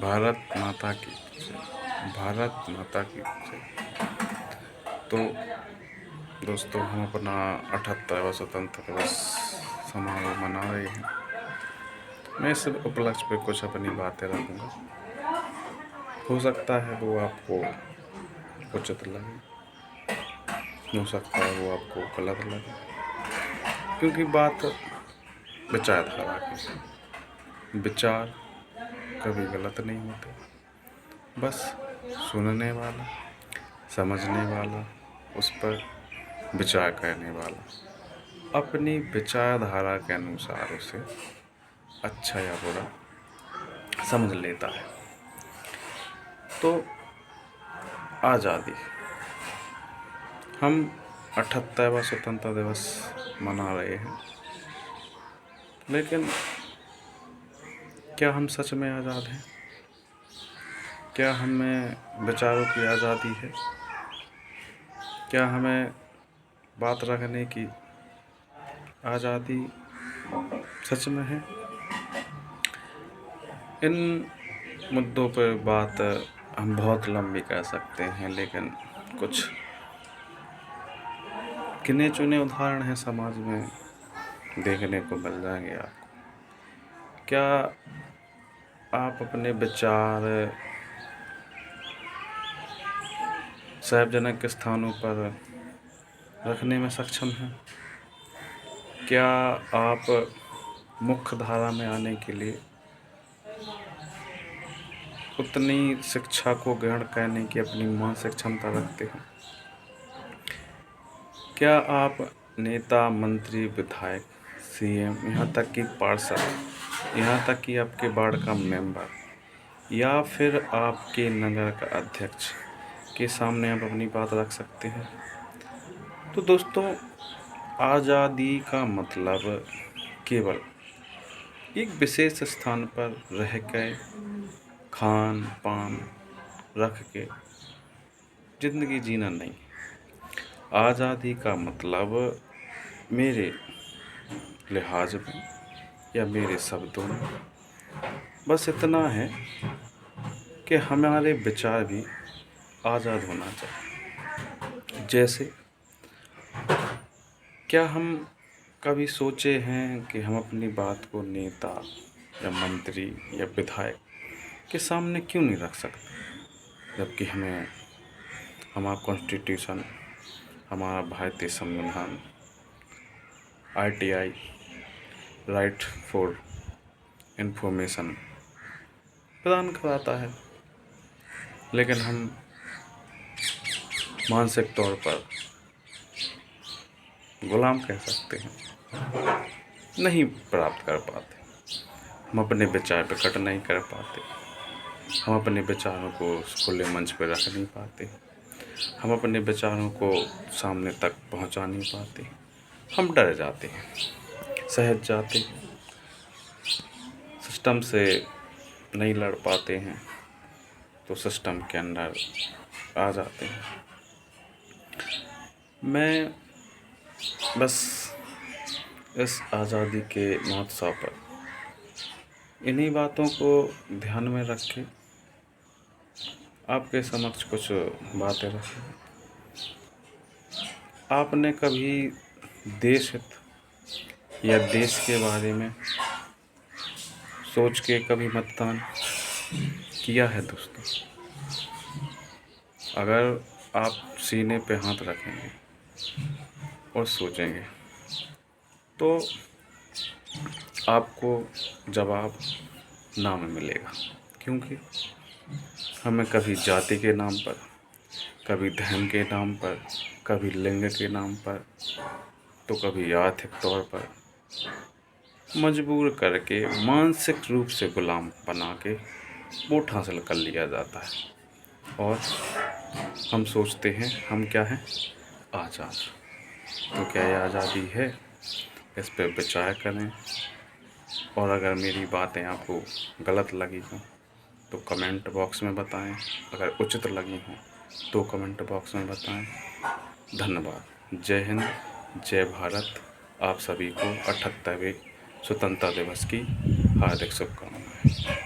भारत माता की जय। भारत माता की जय। तो दोस्तों, हम अपना 78वां स्वतंत्रता दिवस समारोह मना रहे हैं। मैं इस उपलक्ष्य पे कुछ अपनी बातें रखूँगा। हो सकता है वो आपको उचित लगे, हो सकता है वो आपको गलत लगे, क्योंकि बात विचारधारा की। विचार कभी गलत नहीं होते, बस सुनने वाला, समझने वाला, उस पर विचार करने वाला अपनी विचारधारा के अनुसार उसे अच्छा या बुरा समझ लेता है। तो आज़ादी, हम 78वां स्वतंत्रता दिवस मना रहे हैं, लेकिन क्या हम सच में आज़ाद हैं? क्या हमें विचारों की आज़ादी है? क्या हमें बात रखने की आज़ादी सच में है? इन मुद्दों पर बात हम बहुत लंबी कर सकते हैं, लेकिन कुछ गिने चुने उदाहरण हैं समाज में देखने को मिल जाएंगे आपको। क्या आप अपने विचार सार्वजनिक स्थानों पर रखने में सक्षम हैं? क्या आप मुख्य धारा में आने के लिए उतनी शिक्षा को ग्रहण करने की अपनी मानसिक क्षमता रखते हैं? क्या आप नेता, मंत्री, विधायक, सीएम, यहाँ तक कि पार्षद, यहाँ तक कि आपके वार्ड का मेंबर या फिर आपके नगर का अध्यक्ष के सामने आप अपनी बात रख सकते हैं? तो दोस्तों, आज़ादी का मतलब केवल एक विशेष स्थान पर रह कर खान पान रख के जिंदगी जीना नहीं। आज़ादी का मतलब मेरे लिहाज में या मेरे शब्दों में बस इतना है कि हमारे विचार भी आज़ाद होना चाहिए। जैसे, क्या हम कभी सोचे हैं कि हम अपनी बात को नेता या मंत्री या विधायक के सामने क्यों नहीं रख सकते, जबकि हमारा कॉन्स्टिट्यूशन, हमारा भारतीय संविधान, RTI, राइट फॉर इंफॉर्मेशन प्रदान कराता है, लेकिन हम मानसिक तौर पर गुलाम कह सकते हैं, नहीं प्राप्त कर पाते। हम अपने विचार प्रकट नहीं कर पाते, हम अपने विचारों को खुले मंच पर रख नहीं पाते, हम अपने विचारों को सामने तक पहुंचा नहीं पाते। हम डर जाते हैं, सहज जाते हैं, सिस्टम से नहीं लड़ पाते हैं, तो सिस्टम के अंदर आ जाते हैं। मैं बस इस आज़ादी के महोत्सव पर इन्हीं बातों को ध्यान में रख के आपके समक्ष कुछ बातें रखी। आपने कभी देश हित या देश के बारे में सोच के कभी मतदान किया है दोस्तों? अगर आप सीने पे हाथ रखेंगे और सोचेंगे तो आपको जवाब ना में मिलेगा, क्योंकि हमें कभी जाति के नाम पर, कभी धर्म के नाम पर, कभी लिंग के नाम पर, तो कभी आर्थिक तौर पर मजबूर करके मानसिक रूप से गुलाम बना के वोट हासिल कर लिया जाता है, और हम सोचते हैं हम क्या हैं, आज़ाद। तो क्या ये आज़ादी है? इस पर विचार करें, और अगर मेरी बातें आपको गलत लगी हों तो कमेंट बॉक्स में बताएं, अगर उचित लगी हों तो कमेंट बॉक्स में बताएं। धन्यवाद। जय हिंद, जय भारत। आप सभी को 78वें स्वतंत्रता दिवस की हार्दिक शुभकामनाएं।